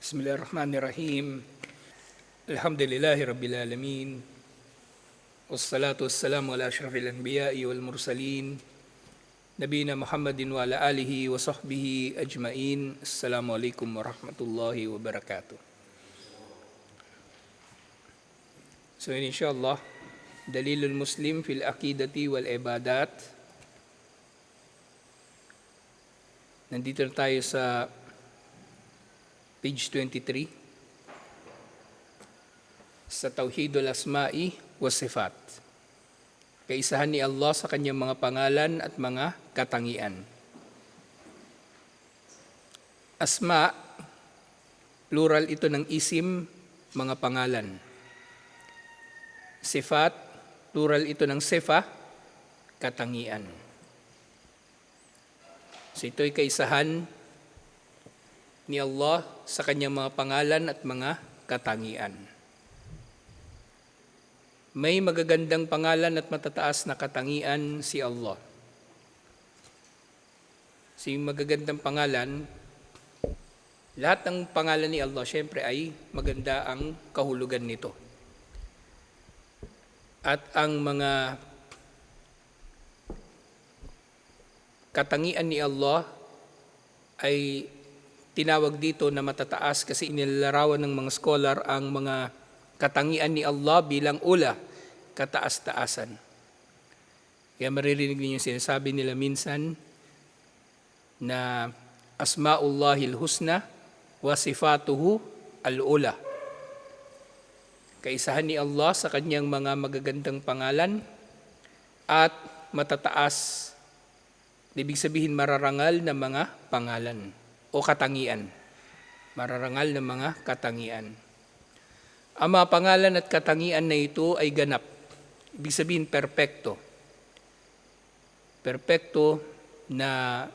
Bismillahirrahmanirrahim. Alhamdulillahi Rabbil Alamin. Wassalatu wassalamu ala ashrafil anbiya'i wal mursalin. Nabiyina Muhammadin wa ala alihi wa sahbihi ajmain. Assalamualaikum warahmatullahi wabarakatuh. So inshallah, Dalilul Muslim fil Aqidati wal Ibadat. Nandito na tayo sa page 23 sa Tauhidul Asma'i wa Sifat. Kaisahan ni Allah sa kanyang mga pangalan at mga katangian. Asma, plural ito ng isim, mga pangalan. Sifat, plural ito ng sifa, katangian. So ito'y kaisahan ni Allah sa kanyang mga pangalan at mga katangian. May magagandang pangalan at matataas na katangian si Allah. So yung magagandang pangalan, lahat ng pangalan ni Allah, syempre ay maganda ang kahulugan nito. At ang mga katangian ni Allah ay tinawag dito na matataas kasi inilalarawan ng mga scholar ang mga katangian ni Allah bilang ula, kataas-taasan. Kaya maririnig niyo yung sinasabi nila minsan na Asma'ullahil Husna wa sifatuhu al-ula. Kaisahan ni Allah sa kanyang mga magagandang pangalan at matataas, ibig sabihin mararangal na mga pangalan o katangian. Mararangal ng mga katangian. Ang mga pangalan at katangian na ito ay ganap. Ibig sabihin perpekto. Perpekto na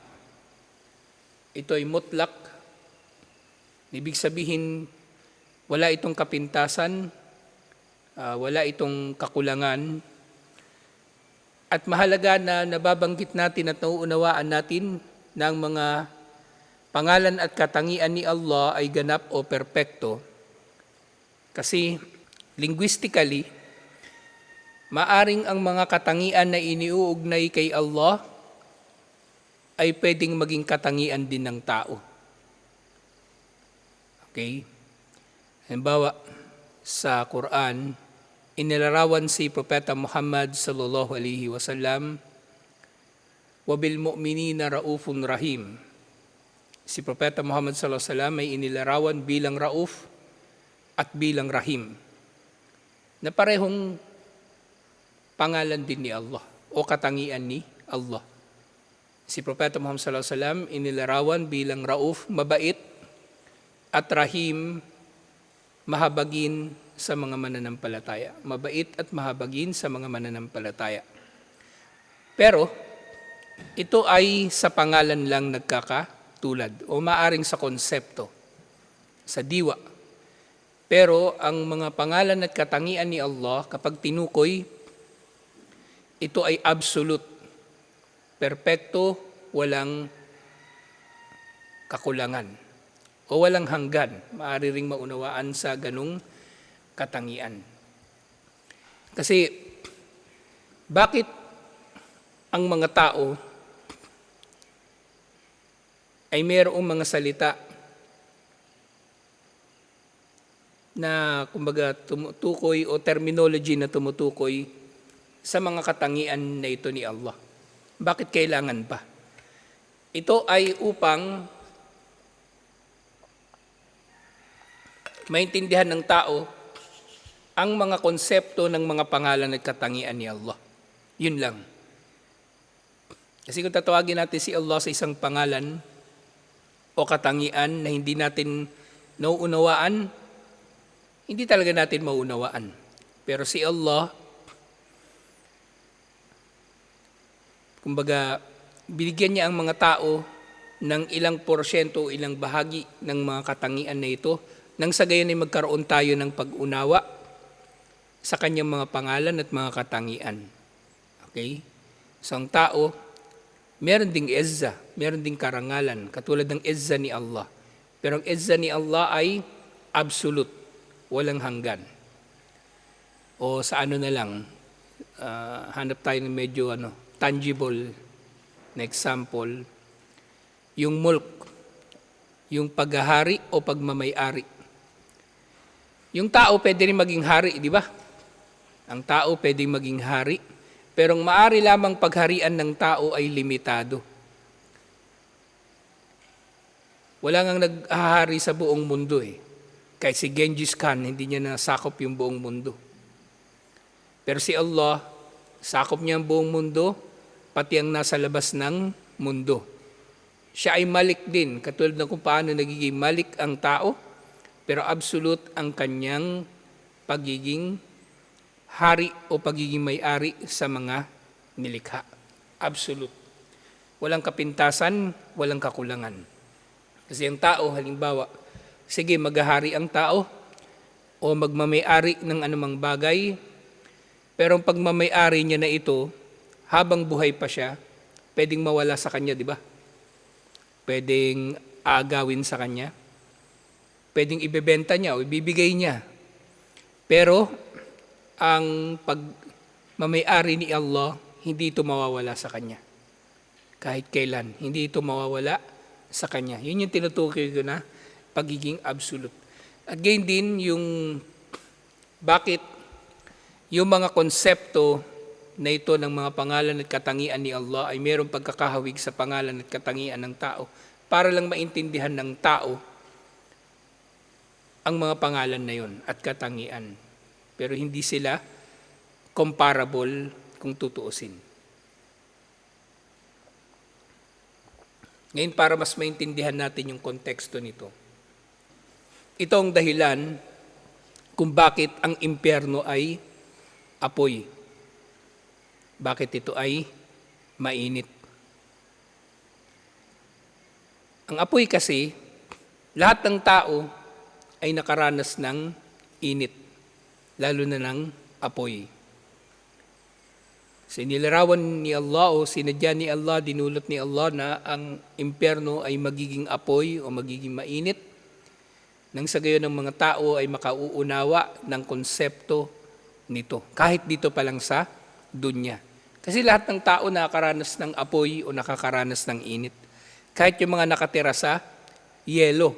ito ay mutlak. Ibig sabihin wala itong kapintasan, wala itong kakulangan. At mahalaga na nababanggit natin at nauunawaan natin ng mga pangalan at katangian ni Allah ay ganap o perpekto. Kasi linguistically, maaring ang mga katangian na iniuugnay kay Allah ay pwedeng maging katangian din ng tao. Okay? Halimbawa, sa Quran, inilarawan si Propeta Muhammad sallallahu alaihi wasallam, "Wabil mu'minina raufun rahim." Si Propeta Muhammad sallallahu alaihi wasallam ay inilarawan bilang rauf at bilang rahim, na parehong pangalan din ni Allah o katangian ni Allah. Si Propeta Muhammad sallallahu alaihi wasallam inilarawan bilang rauf, mabait, at rahim, mahabagin sa mga mananampalataya. Mabait at mahabagin sa mga mananampalataya. Pero ito ay sa pangalan lang nagkakatulad o maaring sa konsepto, sa diwa. Pero ang mga pangalan at katangian ni Allah, kapag tinukoy, ito ay absolute, perpekto, walang kakulangan o walang hanggan. Maaari ring maunawaan sa ganung katangian. Kasi bakit ang mga tao ay mayroong mga salita na kumbaga tumutukoy o terminology na tumutukoy sa mga katangian na ito ni Allah? Bakit kailangan pa? Ito ay upang maintindihan ng tao ang mga konsepto ng mga pangalan at katangian ni Allah. Yun lang. Kasi kung tatawagin natin si Allah sa isang pangalan o katangian na hindi natin nauunawaan, hindi talaga natin mauunawaan. Pero si Allah, kumbaga, binigyan niya ang mga tao ng ilang porsyento o ilang bahagi ng mga katangian na ito, nang sa gayon ay magkaroon tayo ng pag-unawa sa kanyang mga pangalan at mga katangian. Okay? So ang tao, meron ding izza, meron ding karangalan, katulad ng izza ni Allah. Pero ang izza ni Allah ay absolute, walang hanggan. O sa ano na lang, hanap tayo ng medyo tangible na example, yung mulk, yung paghahari o pagmamay-ari. Yung tao pwede rin maging hari, di ba? Ang tao pwede maging hari, pero ang maari lamang pagharian ng tao ay limitado. Wala ngang naghahari sa buong mundo eh. Kahit si Genghis Khan, hindi niya nasakop yung buong mundo. Pero si Allah, sakop niya ang buong mundo, pati ang nasa labas ng mundo. Siya ay malik din, katulad ng kung paano nagiging malik ang tao, pero absolute ang kanyang pagiging hari o pagiging may-ari sa mga nilikha. Absolute. Walang kapintasan, walang kakulangan. Kasi ang tao, halimbawa, sige maghahari ang tao o magmamay-ari ng anumang bagay, pero ang pagmamay-ari niya na ito, habang buhay pa siya, pwedeng mawala sa kanya, di ba? Pwedeng aagawin sa kanya, pwedeng ibebenta niya o ibibigay niya. Pero ang pagmamay-ari ni Allah, hindi ito mawawala sa kanya. Kahit kailan, hindi ito mawawala sa kanya. Yun yung tinutukoy ko na pagiging absolute. At gayon din yung bakit yung mga konsepto na ito ng mga pangalan at katangian ni Allah ay mayroong pagkakahawig sa pangalan at katangian ng tao para lang maintindihan ng tao ang mga pangalan na yon at katangian. Pero hindi sila comparable kung tutuusin. Ngayon, para mas maintindihan natin yung konteksto nito, ito ang dahilan kung bakit ang impyerno ay apoy. Bakit ito ay mainit. Ang apoy kasi, lahat ng tao ay nakaranas ng init, lalo na ng apoy. Sinilarawan ni Allah o sinadya ni Allah, dinulot ni Allah na ang impyerno ay magiging apoy o magiging mainit nang sa gayon ng mga tao ay makauunawa ng konsepto nito. Kahit dito pa lang sa dunya. Kasi lahat ng tao nakakaranas ng apoy o nakakaranas ng init. Kahit yung mga nakatira sa yelo,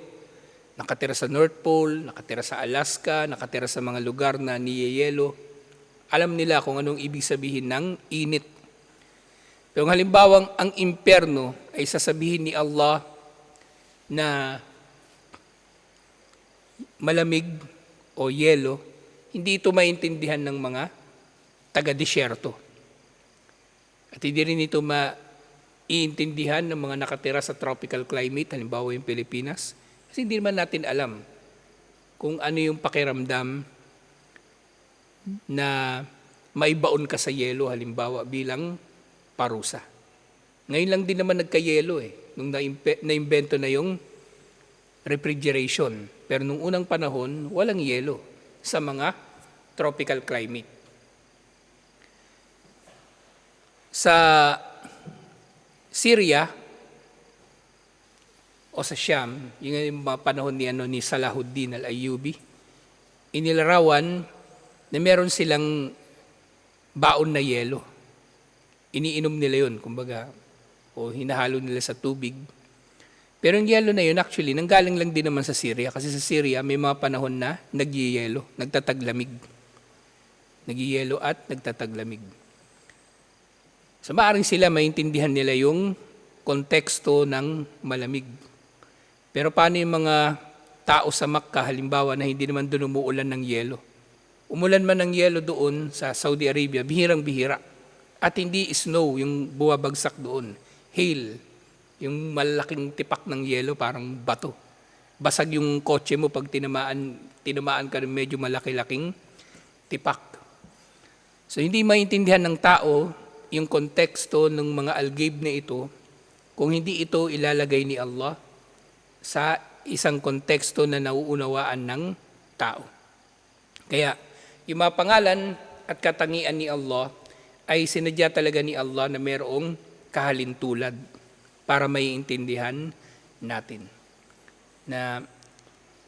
nakatira sa North Pole, nakatira sa Alaska, nakatira sa mga lugar na niyeyelo, alam nila kung anong ibig sabihin ng init. Pero halimbawang ang impyerno ay sasabihin ni Allah na malamig o yelo, hindi ito maintindihan ng mga taga-disyerto. At hindi rin ito maiintindihan ng mga nakatira sa tropical climate, halimbawa yung Pilipinas, kasi hindi naman natin alam kung ano yung pakiramdam na maibaon ka sa yelo, halimbawa bilang parusa. Ngayon lang din naman nagka-yelo nung naimbento na yung refrigeration. Pero nung unang panahon, walang yelo sa mga tropical climate. Sa Syria o sa Sham, yung mga panahon ni Salahuddin al-Ayyubi, inilarawan na meron silang baon na yelo. Iniinom nila yun, kumbaga, o hinahalo nila sa tubig. Pero yung yelo na yun, actually, nanggaling lang din naman sa Syria. Kasi sa Syria, may mga panahon na nagyeyelo, nagtataglamig. Nagyeyelo at nagtataglamig. So, maaaring sila maintindihan nila yung konteksto ng malamig. Pero paano yung mga tao sa Makkah, halimbawa, na hindi naman doon umuulan ng yelo? Umulan man ng yelo doon sa Saudi Arabia, bihirang-bihira. At hindi snow yung buwabagsak doon. Hail, yung malaking tipak ng yelo, parang bato. Basag yung kotse mo pag tinamaan ka ng medyo malaki-laking tipak. So hindi maintindihan ng tao yung konteksto ng mga algabe na ito kung hindi ito ilalagay ni Allah sa isang konteksto na nauunawaan ng tao. Kaya, yung mga pangalan at katangian ni Allah ay sinadya talaga ni Allah na mayroong kahalintulad para maiintindihan natin. na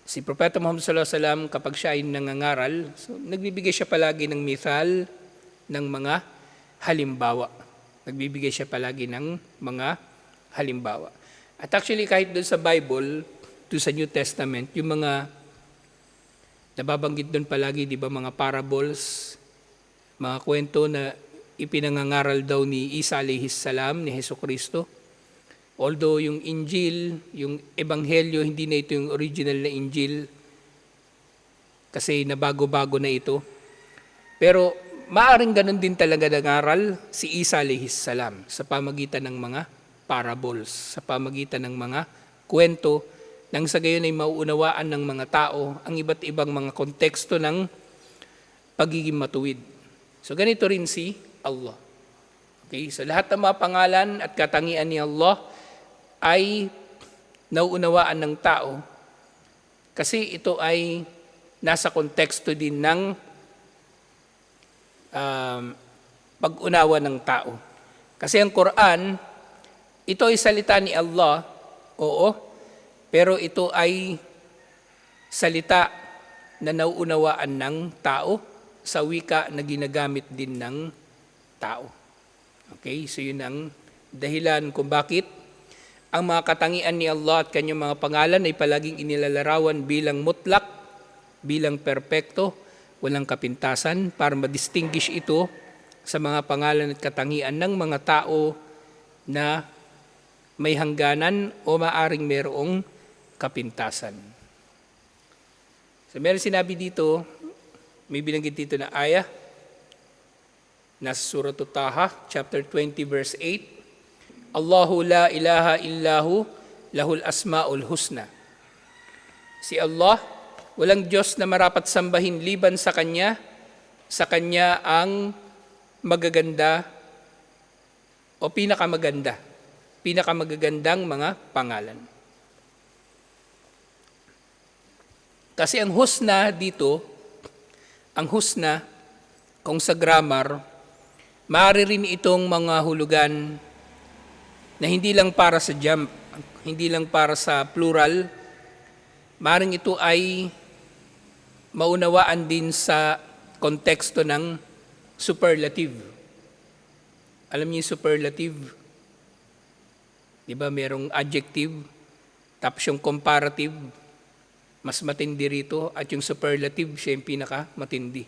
si Propeta Muhammad sallallahu alaihi wasallam kapag siya ay nangangaral, so nagbibigay siya palagi ng mithal, ng mga halimbawa. Nagbibigay siya palagi ng mga halimbawa. At actually kahit doon sa Bible, doon sa New Testament, yung mga nababanggit doon palagi, di ba, mga parables, mga kwento na ipinangangaral daw ni Isa alayhis salam, ni Hesukristo. Although yung Injil, yung Ebanghelyo, hindi na ito yung original na Injil kasi nabago-bago na ito. Pero maaring ganun din talaga nangaral si Isa alayhis salam sa pamagitan ng mga parables, sa pamagitan ng mga kwento, nang sa gayon ay mauunawaan ng mga tao ang iba't ibang mga konteksto ng pagiging matuwid. So ganito rin si Allah. Okay, so lahat ng mga pangalan at katangian ni Allah ay nauunawaan ng tao kasi ito ay nasa konteksto din ng pag-unawa ng tao. Kasi ang Quran, ito ay salita ni Allah, oo, pero ito ay salita na nauunawaan ng tao sa wika na ginagamit din ng tao. Okay, so yun ang dahilan kung bakit ang mga katangian ni Allah at kanyang mga pangalan ay palaging inilalarawan bilang mutlak, bilang perpekto, walang kapintasan, para madistinguish ito sa mga pangalan at katangian ng mga tao na may hangganan o maaring mayroong kapintasan. So meron sinabi dito, may binanggit dito na ayah, nasa Surah Taha, chapter 20, verse 8, Allahu la ilaha illahu lahul asma'ul husna. Si Allah, walang Diyos na marapat sambahin liban sa Kanya ang magaganda o pinakamagagandang mga pangalan. Kasi ang husna dito, ang husna, kung sa grammar, maaari rin itong mga hulugan na hindi lang para sa jump, hindi lang para sa plural, maaaring ito ay maunawaan din sa konteksto ng superlative. Alam niyo yung superlative? Di ba merong adjective, tapos yung comparative, mas matindi rito, at yung superlative, siya yung pinaka-matindi.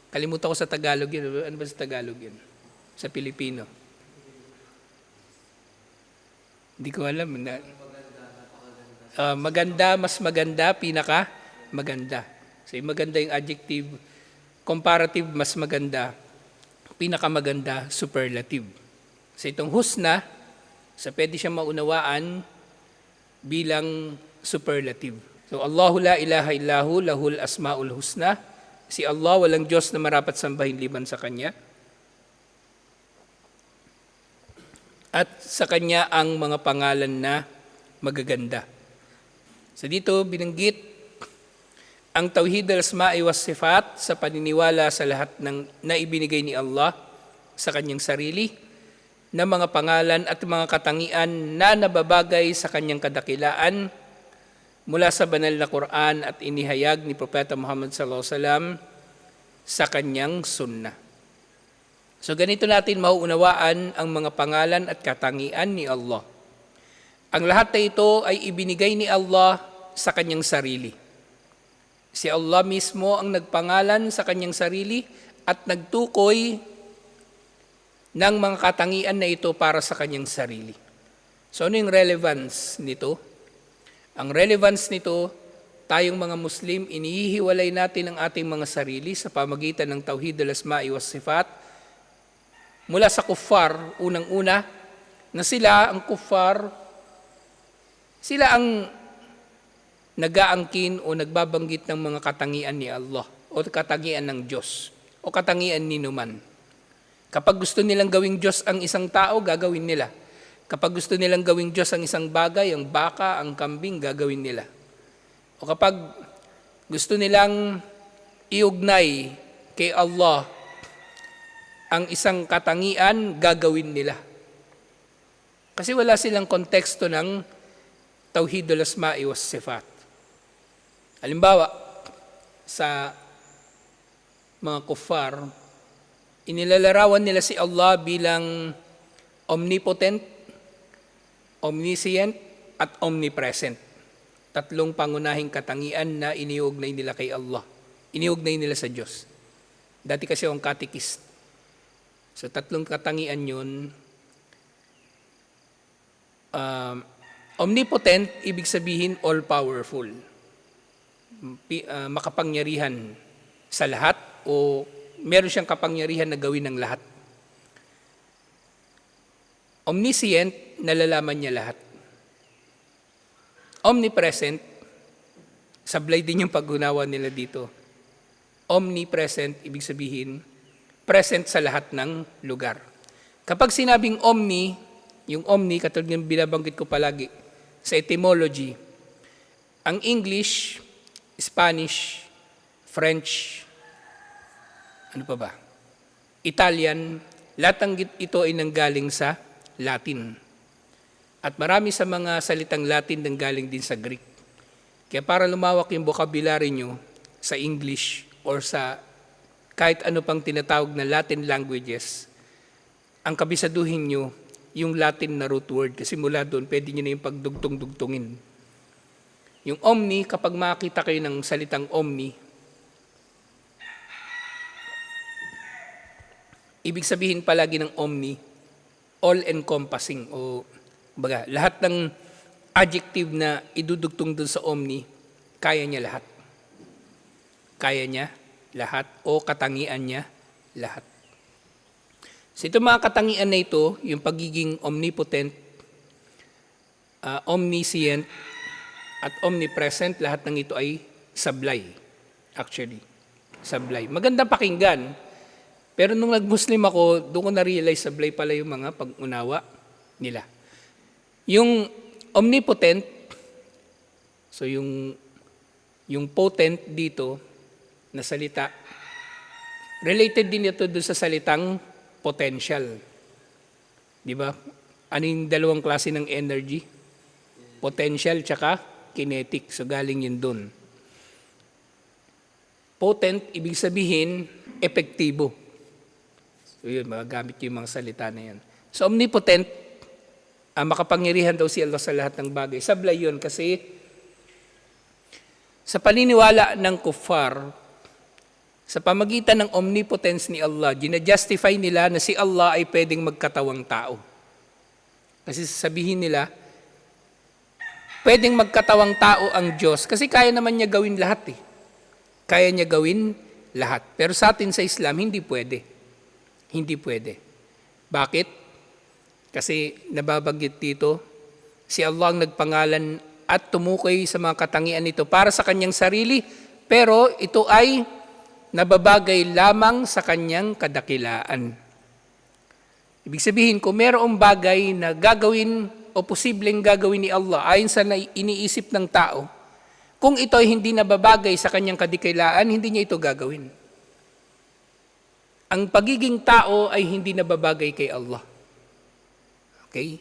Kalimutan ko sa Tagalog yun. Ano ba sa Tagalog yun? Sa Pilipino. Hindi ko alam. Maganda, mas maganda, pinaka-maganda. So yung maganda yung adjective, comparative, mas maganda, pinaka-maganda, superlative. So itong husna, so pwede siya maunawaan bilang superlative. So Allahu la ilaha illahu lahul asmaul husna. Si Allah, walang Diyos na marapat sambahin liban sa Kanya. At sa Kanya ang mga pangalan na magaganda. So dito binanggit ang tauhid al-asma'i was sifat sa paniniwala sa lahat ng naibinigay ni Allah sa Kanyang sarili na mga pangalan at mga katangian na nababagay sa Kanyang kadakilaan mula sa banal na Quran at inihayag ni Propeta Muhammad sallallahu alaihi wasallam sa kanyang sunnah. So ganito natin mauunawaan ang mga pangalan at katangian ni Allah. Ang lahat na ito ay ibinigay ni Allah sa kanyang sarili. Si Allah mismo ang nagpangalan sa kanyang sarili at nagtukoy ng mga katangian na ito para sa kanyang sarili. So ano yung relevance nito? Ang relevance nito, tayong mga Muslim, inihiwalay natin ang ating mga sarili sa pamagitan ng tauhid al-asma'i was sifat mula sa kuffar, unang-una, na sila, ang kuffar, sila ang nag-aangkin o nagbabanggit ng mga katangian ni Allah o katangian ng Diyos o katangian ni Numan. Kapag gusto nilang gawing Diyos ang isang tao, gagawin nila. Kapag gusto nilang gawing Diyos ang isang bagay, ang baka, ang kambing, gagawin nila. O kapag gusto nilang iugnay kay Allah ang isang katangian, gagawin nila. Kasi wala silang konteksto ng tauhid al-asma'i was sifat. Halimbawa, sa mga kuffar, inilalarawan nila si Allah bilang omnipotent, omniscient, at omnipresent. Tatlong pangunahing katangian na iniugnay nila kay Allah. Iniugnay nila sa Diyos. Dati kasi akong catechist. So tatlong katangian yun. Omnipotent, ibig sabihin all-powerful. Makapangyarihan sa lahat o meron siyang kapangyarihan na gawin ng lahat. Omniscient, nalalaman niya lahat. Omnipresent, sablay din yung paggunawa nila dito. Omnipresent, ibig sabihin, present sa lahat ng lugar. Kapag sinabing omni, yung omni, katulad ng binabanggit ko palagi, sa etymology, ang English, Spanish, French, ano pa ba? Italian, lahat ng ito ay nanggaling sa Latin. At marami sa mga salitang Latin nanggaling din sa Greek. Kaya para lumawak yung vocabulary nyo sa English or sa kahit ano pang tinatawag na Latin languages, ang kabisaduhin nyo yung Latin na root word. Kasi mula doon, pwede nyo na yung pagdugtong-dugtungin. Yung omni, kapag makita kayo ng salitang omni, ibig sabihin palagi ng omni, all-encompassing o baga, lahat ng adjective na idudugtong dun sa omni, kaya niya lahat. Kaya niya lahat o katangian niya lahat. So ito mga katangian na ito, yung pagiging omnipotent, omniscient, at omnipresent, lahat ng ito ay sablay. Actually, sablay. Maganda pakinggan, pero nung nag-Muslim ako, doon ko na-realize sablay pala yung mga pag-unawa nila. Yung omnipotent, so yung potent dito na salita, related din ito doon sa salitang potential. Di ba? Ano yung dalawang klase ng energy? Potential tsaka kinetic. So galing yun doon. Potent, ibig sabihin, epektibo. So yun, magagamit yung mga salita na yan. So omnipotent, makapangyarihan daw si Allah sa lahat ng bagay. Sablay yun kasi sa paniniwala ng kuffar, sa pamagitan ng omnipotence ni Allah, ginajustify nila na si Allah ay pwedeng magkatawang tao. Kasi sasabihin nila, pwedeng magkatawang tao ang Diyos kasi kaya naman niya gawin lahat eh. Kaya niya gawin lahat. Pero sa atin sa Islam, hindi pwede. Hindi pwede. Bakit? Kasi nababanggit dito, si Allah ang nagpangalan at tumukoy sa mga katangian nito para sa kanyang sarili, pero ito ay nababagay lamang sa kanyang kadakilaan. Ibig sabihin, kung mayroong bagay na gagawin o posibleng gagawin ni Allah ayon sa iniisip ng tao, kung ito ay hindi nababagay sa kanyang kadakilaan, hindi niya ito gagawin. Ang pagiging tao ay hindi nababagay kay Allah. Okay?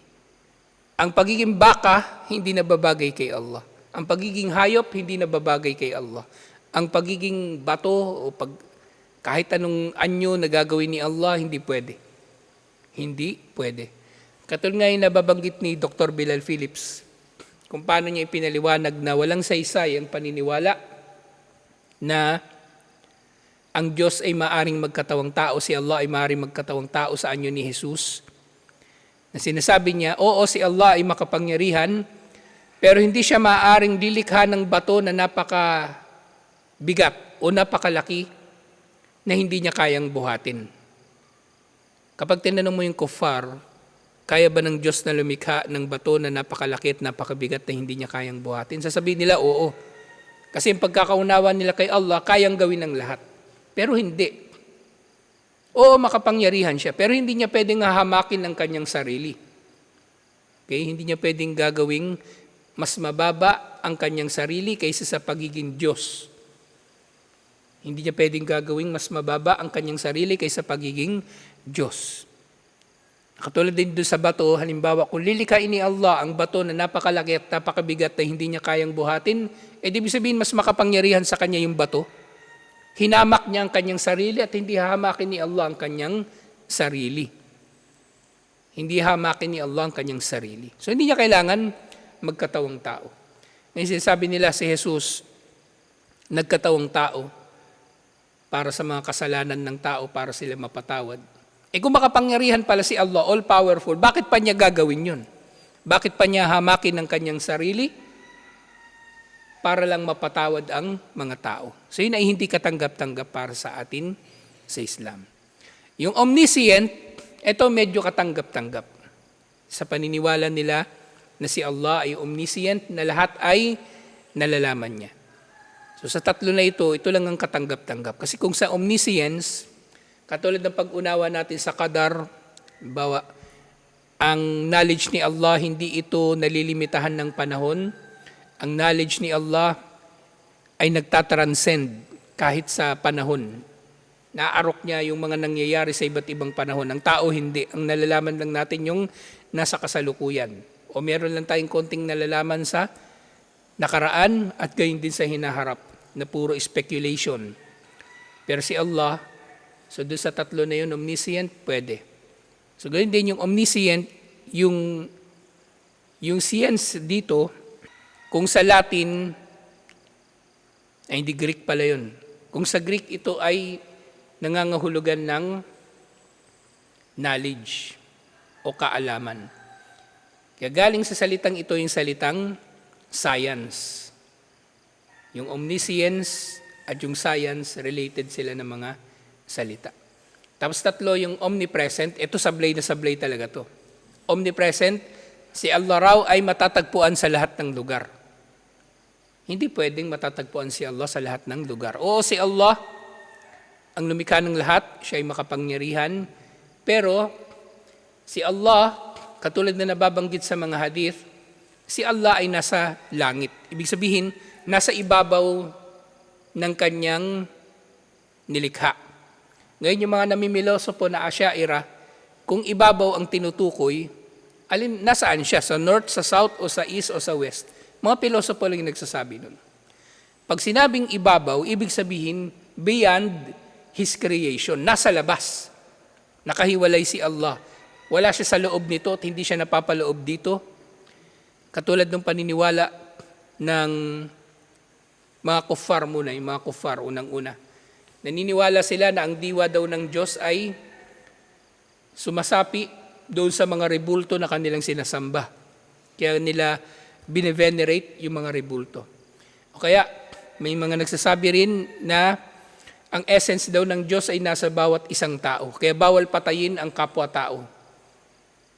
Ang pagiging baka, hindi nababagay kay Allah. Ang pagiging hayop, hindi nababagay kay Allah. Ang pagiging bato o kahit anong anyo na gagawin ni Allah, hindi pwede. Hindi pwede. Katulad nga yung nababanggit ni Dr. Bilal Phillips, kung paano niya ipinaliwanag na walang saysay ang paniniwala na ang Diyos ay maaring magkatawang tao, si Allah ay maaring magkatawang tao sa anyo ni Jesus. Na sinasabi niya, oo, si Allah ay makapangyarihan, pero hindi siya maaaring lilikha ng bato na napakabigat o napakalaki na hindi niya kayang buhatin. Kapag tinanong mo yung kuffar, kaya ba ng Diyos na lumikha ng bato na napakalaki at napakabigat na hindi niya kayang buhatin? Sasabihin nila, oo. Kasi yung pagkakaunawa nila kay Allah, kayang gawin ng lahat. Pero hindi. Oo, makapangyarihan siya, pero hindi niya pwedeng hahamakin ang kanyang sarili. Okay? Hindi niya pwedeng gagawing mas mababa ang kanyang sarili kaysa sa pagiging Diyos. Hindi niya pwedeng gagawing mas mababa ang kanyang sarili kaysa pagiging Diyos. Katulad din doon sa bato, halimbawa kung lilikain ni Allah ang bato na napakalaki at napakabigat na hindi niya kayang buhatin, ibig sabihin mas makapangyarihan sa kanya yung bato. Hinamak niya ang kanyang sarili at hindi hamakin ni Allah ang kanyang sarili. Hindi hamakin ni Allah ang kanyang sarili. So hindi niya kailangan magkatawang tao. Ngayon sinasabi nila si Jesus, nagkatawang tao para sa mga kasalanan ng tao, para sila mapatawad. Kung makapangyarihan pala si Allah, all-powerful, bakit pa niya gagawin yun? Bakit pa niya hamakin ang kanyang sarili para lang mapatawad ang mga tao? So yun ay hindi katanggap-tanggap para sa atin sa Islam. Yung omniscient, ito medyo katanggap-tanggap. Sa paniniwala nila na si Allah ay omniscient, na lahat ay nalalaman niya. So sa tatlo na ito lang ang katanggap-tanggap. Kasi kung sa omniscience, katulad ng pag-unawa natin sa qadar, bawa, ang knowledge ni Allah, hindi ito nalilimitahan ng panahon. Ang knowledge ni Allah ay nagtatranscend kahit sa panahon. Naarok niya yung mga nangyayari sa iba't ibang panahon. Ang tao hindi. Ang nalalaman lang natin yung nasa kasalukuyan. O meron lang tayong konting nalalaman sa nakaraan at gayon din sa hinaharap na puro speculation. Pero si Allah, so doon sa tatlo na yun, omniscient, pwede. So gayon din yung omniscient, yung science dito, kung sa Latin, ay hindi Greek pala yun. Kung sa Greek ito ay nangangahulugan ng knowledge o kaalaman. Kaya galing sa salitang ito yung salitang science. Yung omniscience at yung science, related sila ng mga salita. Tapos tatlo, yung omnipresent, ito sablay na sablay talaga to. Omnipresent, si Allah raw ay matatagpuan sa lahat ng lugar. Hindi pwedeng matatagpuan si Allah sa lahat ng lugar. Oo, si Allah, ang lumikha ng lahat, siya ay makapangyarihan. Pero si Allah, katulad na nababanggit sa mga hadith, si Allah ay nasa langit. Ibig sabihin, nasa ibabaw ng kanyang nilikha. Ngayon yung mga namimilosopo na Asy'ariyah, kung ibabaw ang tinutukoy, nasaan siya? Sa north, sa south, o sa east, o sa west? Mga pilosopo lang yung nagsasabi nun. Pag sinabing ibabaw, ibig sabihin, beyond His creation, nasa labas. Nakahiwalay si Allah. Wala siya sa loob nito at hindi siya napapaloob dito. Katulad ng paniniwala ng mga kuffar muna, yung mga kuffar unang-una. Naniniwala sila na ang diwa daw ng Diyos ay sumasapi doon sa mga rebulto na kanilang sinasamba. Kaya nila bine-venerate yung mga rebulto. O kaya may mga nagsasabi rin na ang essence daw ng Diyos ay nasa bawat isang tao. Kaya bawal patayin ang kapwa-tao.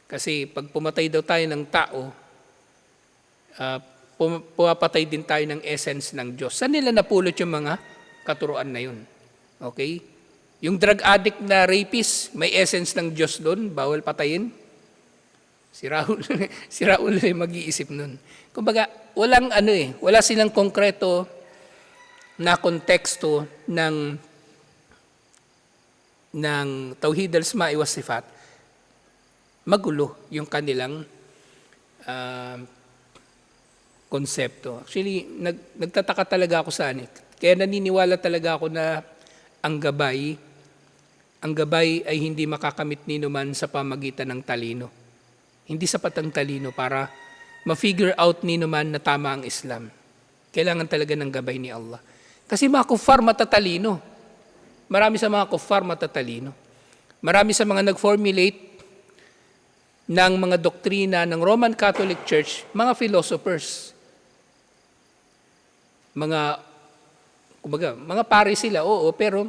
Kasi pag pumatay daw tayo ng tao, pumapatay din tayo ng essence ng Diyos. Saan nila napulot yung mga katuruan na yun? Okay? Yung drug addict na rapist, may essence ng Diyos doon, bawal patayin. Si Raul ay mag-iisip nun. Kumbaga, wala silang konkreto na konteksto ng Tauhid al-Asma' wa Sifat. Magulo yung kanilang konsepto. Actually, nagtataka talaga ako sa anik. Kaya naniniwala talaga ako na ang gabay ay hindi makakamit ni naman sa pamagitan ng talino. Hindi sapat ang talino para ma-figure out ni naman na tama ang Islam. Kailangan talaga ng gabay ni Allah. Kasi mga kuffar matatalino. Marami sa mga kuffar matatalino. Marami sa mga nag-formulate ng mga doktrina ng Roman Catholic Church, mga philosophers. Mga pare sila, oo, pero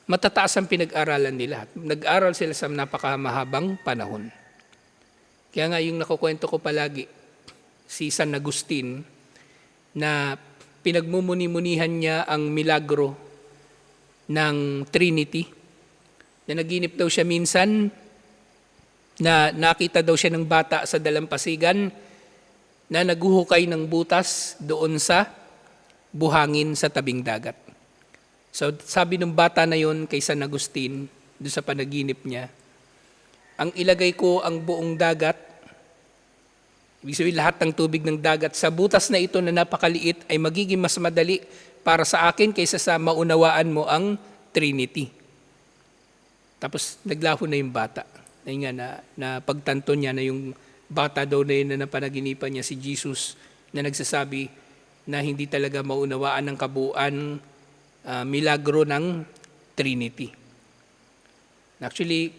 matataas ang pinag-aralan nila. Nag-aral sila sa napakamahabang panahon. Kaya nga yung nakukwento ko palagi, si San Agustin, na pinagmumuni-munihan niya ang milagro ng Trinity, na naginip daw siya minsan, na nakita daw siya ng bata sa dalampasigan, na naghuhukay ng butas doon sa buhangin sa tabing dagat. So sabi ng bata na yon kay San Agustin, doon sa panaginip niya, ang ilagay ko ang buong dagat, ibig sabihin lahat ng tubig ng dagat, sa butas na ito na napakaliit ay magiging mas madali para sa akin kaysa sa maunawaan mo ang Trinity. Tapos naglaho na yung bata. Ayun nga na pagtanto niya na yung bata daw na yun na napanaginipan niya si Jesus na nagsasabi na hindi talaga maunawaan ng kabuuan milagro ng Trinity. Actually,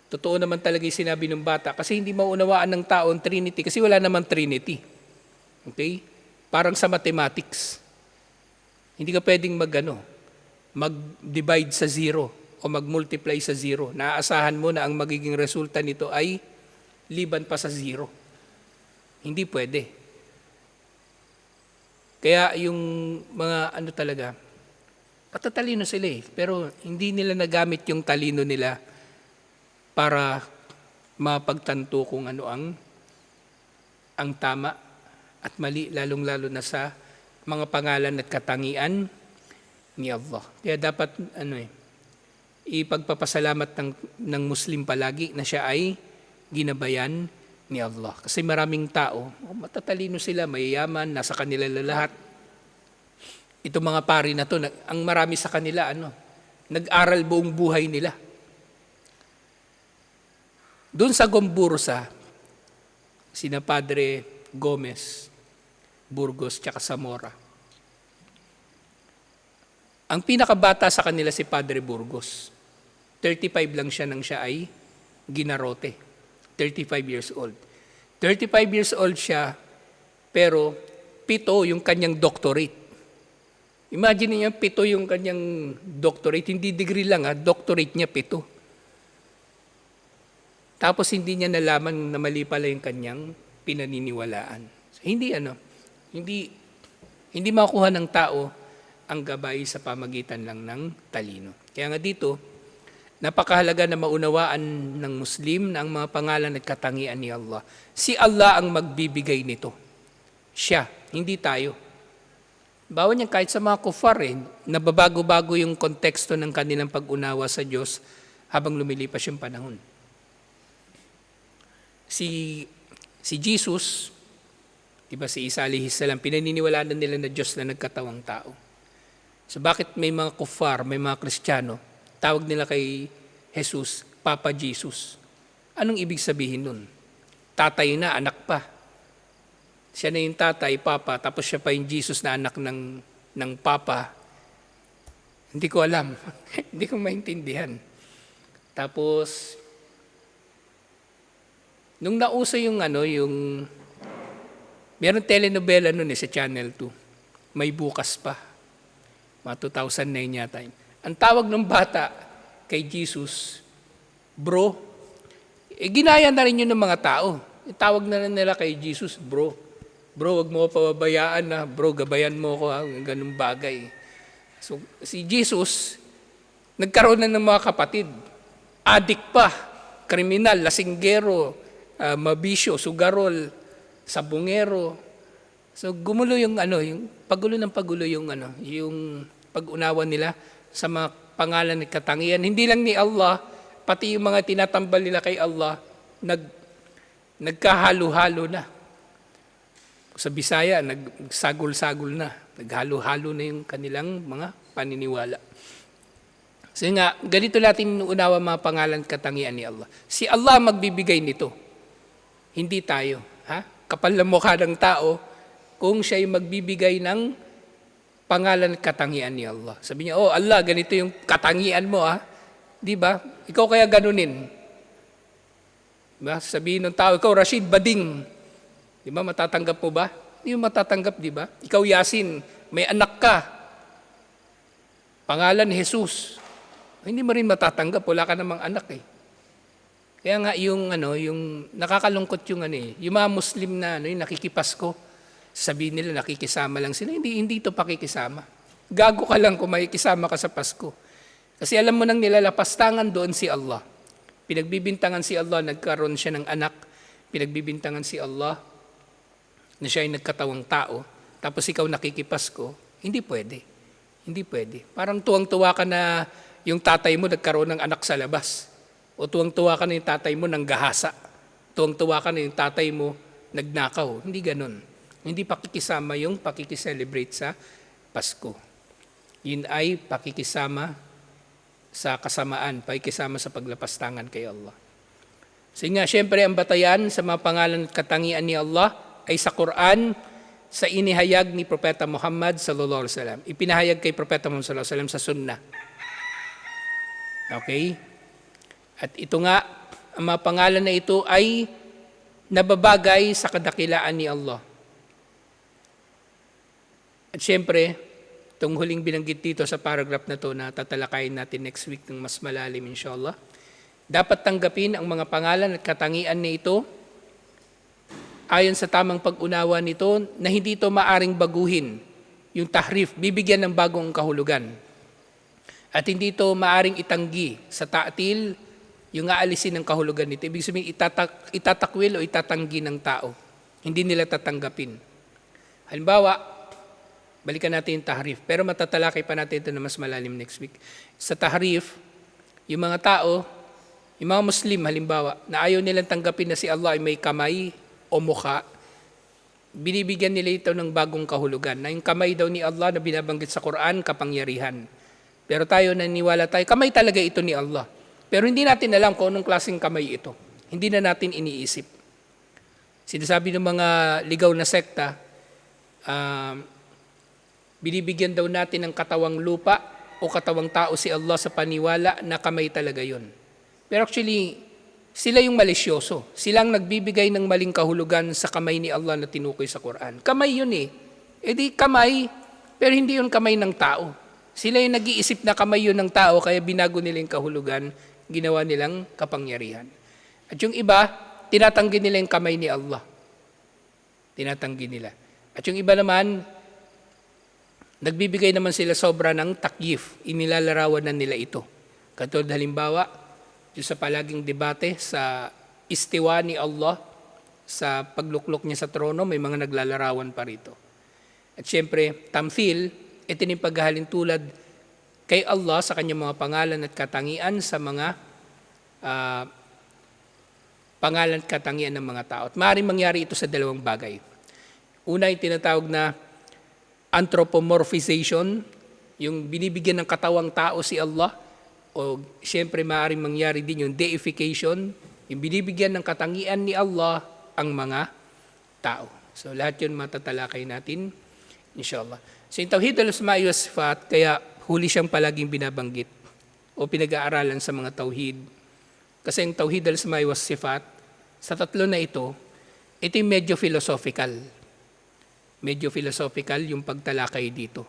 totoo naman talaga yung sinabi ng bata kasi hindi maunawaan ng tao ang Trinity kasi wala namang Trinity. Okay? Parang sa mathematics. Hindi ka pwedeng mag-divide sa zero o mag-multiply sa zero. Naaasahan mo na ang magiging resulta nito ay liban pa sa zero. Hindi pwede. Kaya yung mga talaga, patatalino sila pero hindi nila nagamit yung talino nila para mapagtanto kung ano ang tama at mali, lalong-lalo na sa mga pangalan at katangian ni Allah. Kaya dapat ipagpapasalamat ng Muslim palagi na siya ay ginabayan ni Allah. Kasi maraming tao, matatalino sila, mayayaman, nasa kanila lahat. Itong mga pari na to, ang marami sa kanila, nag-aral buong buhay nila. Doon sa Gombursa, sina Padre Gomez, Burgos, tsaka Zamora. Ang pinakabata sa kanila si Padre Burgos. 35 lang siya nang siya ay ginarote. 35 years old. 35 years old siya, pero 7 yung kanyang doctorate. Imagine niyo, 7 yung kanyang doctorate. Hindi degree lang, doctorate niya 7. Tapos hindi niya nalaman na mali pala yung kanyang pinaniniwalaan. So, hindi makuha ng tao ang gabay sa pamagitan lang ng talino. Kaya nga dito, napakahalaga na maunawaan ng Muslim na ang mga pangalan at katangian ni Allah. Si Allah ang magbibigay nito. Siya, hindi tayo. Bawa niya kahit sa mga kufar, nababago-bago yung konteksto ng kanilang pag-unawa sa Diyos habang lumilipas yung panahon. Si Jesus, diba si Isa alayhi salam, pinaniniwalaan nila na Diyos na nagkatawang tao. So bakit may mga kufar, may mga Kristiyano, tawag nila kay Jesus, Papa Jesus. Anong ibig sabihin nun? Tatay na, anak pa. Siya na yung tatay, Papa, tapos siya pa yung Jesus na anak ng Papa. Hindi ko alam. Hindi ko maintindihan. Tapos, nung nauso yung meron telenovela nun sa Channel 2. May bukas pa. Mga 2009 yata. Ang tawag ng bata kay Jesus, bro. Ginaya na rin yun ng mga tao. Tawag na nila kay Jesus, bro. Bro, wag mo ko pababayaan na. Bro, gabayan mo ko. Ganun bagay. So, si Jesus, nagkaroon na ng mga kapatid. Adik pa. Kriminal, lasinggero, mabisyo, sugarol, sabungero. So gumulo yung pagulo yung pag-unawa nila sa mga pangalan at katangian. Hindi lang ni Allah, pati yung mga tinatambal nila kay Allah, nagkahalo-halo na. Sa Bisaya, nagsagol-sagol na. Naghalo-halo na yung kanilang mga paniniwala. So nga, ganito natin unawa mga pangalan at katangian ni Allah. Si Allah magbibigay nito. Hindi tayo. Kapal na mukha ng tao, kung siya'y magbibigay ng pangalan at katangian ni Allah. Sabi niya, Allah, ganito yung katangian mo, Di ba? Ikaw kaya ganunin. Diba? Sabihin ng tao, ikaw Rashid Bading. Di ba? Matatanggap mo ba? Hindi mo matatanggap, di ba? Ikaw Yasin, may anak ka. Pangalan Jesus. Hindi mo rin matatanggap, wala ka namang anak Kaya nga yung nakakalungkot yung yung mga Muslim na yung nakikipasko. Sabihin nila nakikisama lang sila. Hindi ito pakikisama. Gago ka lang kung makikisama ka sa Pasko. Kasi alam mo nang nilalapastangan doon si Allah. Pinagbibintangan si Allah, nagkaroon siya ng anak. Pinagbibintangan si Allah na siya ay nagkatawang tao. Tapos ikaw nakikipasko. Hindi pwede. Hindi pwede. Parang tuwang-tuwa ka na yung tatay mo nagkaroon ng anak sa labas. O tuwang-tuwa ka na yung tatay mo nanggahasa. Tuwang-tuwa ka na yung tatay mo nagnakaw. Hindi ganun. Hindi pakikisama yung pakikiselebrate sa Pasko. Yun ay pakikisama sa kasamaan, pakikisama sa paglapastangan kay Allah. So nga, syempre ang batayan sa mga pangalan at katangian ni Allah ay sa Quran, sa inihayag ni Propeta Muhammad sallallahu alaihi wasallam. Ipinahayag kay Propeta Muhammad sallallahu alaihi wasallam sa sunnah. Okay? At ito nga, ang mga pangalan na ito ay nababagay sa kadakilaan ni Allah. At syempre, itong huling binanggit dito sa paragraph na to na tatalakayin natin next week ng mas malalim inshallah. Dapat tanggapin ang mga pangalan at katangian na ito ayon sa tamang pag-unawa nito na hindi ito maaring baguhin yung tahrif, bibigyan ng bagong kahulugan. At hindi ito maaring itanggi sa ta'til yung aalisin ng kahulugan nito. Ibig sabihin itatakwil o itatanggi ng tao. Hindi nila tatanggapin. Halimbawa, balikan natin yung tahrif. Pero matatalakay pa natin ito na mas malalim next week. Sa tahrif, yung mga tao, yung mga Muslim halimbawa, na ayaw nilang tanggapin na si Allah ay may kamay o mukha, binibigyan nila ito ng bagong kahulugan. Na yung kamay daw ni Allah na binabanggit sa Quran, kapangyarihan. Pero tayo naniniwala tayo, kamay talaga ito ni Allah. Pero hindi natin alam kung anong klaseng kamay ito. Hindi na natin iniisip. Sinasabi ng mga ligaw na sekta, binibigyan daw natin ng katawang lupa o katawang tao si Allah sa paniwala na kamay talaga yon. Pero actually, sila yung malisyoso. Silang nagbibigay ng maling kahulugan sa kamay ni Allah na tinukoy sa Quran. Kamay yun eh. E di kamay, pero hindi yun kamay ng tao. Sila yung nag-iisip na kamay yun ng tao, kaya binago nila yung kahulugan, ginawa nilang kapangyarihan. At yung iba, tinatanggi nila yung kamay ni Allah. Tinatanggi nila. At yung iba naman, nagbibigay naman sila sobra ng takyif. Inilalarawan na nila ito. Katulad halimbawa, yung sa palaging debate sa istiwa ni Allah, sa pagluklok niya sa trono, may mga naglalarawan pa rito. At syempre, tamthil, ito yung paghahalin tulad kay Allah sa kanyang mga pangalan at katangian sa mga pangalan at katangian ng mga tao. At maaaring mangyari ito sa dalawang bagay. Una, yung tinatawag na anthropomorphization, yung binibigyan ng katawang tao si Allah, o siyempre maaaring mangyari din yung deification, yung binibigyan ng katangian ni Allah ang mga tao. So lahat yun matatalakay natin, inshallah. So yung Tawhid al-Asma'i wa Sifat, kaya huli siyang palaging binabanggit o pinag-aaralan sa mga tawhid. Kasi yung Tawhid al-Asma'i wa Sifat, sa tatlo na ito yung medyo philosophical. Medyo philosophical yung pagtalakay dito.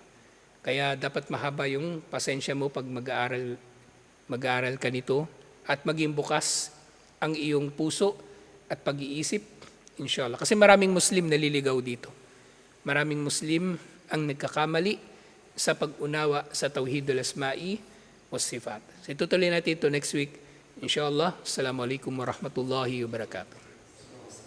Kaya dapat mahaba yung pasensya mo pag mag-aaral ka nito at maging bukas ang iyong puso at pag-iisip, inshallah. Kasi maraming Muslim naliligaw dito. Maraming Muslim ang nagkakamali sa pag-unawa sa Tawhidul Asma'i was Sifat. So itutuloy natin ito next week, inshallah. Assalamualaikum warahmatullahi wabarakatuh.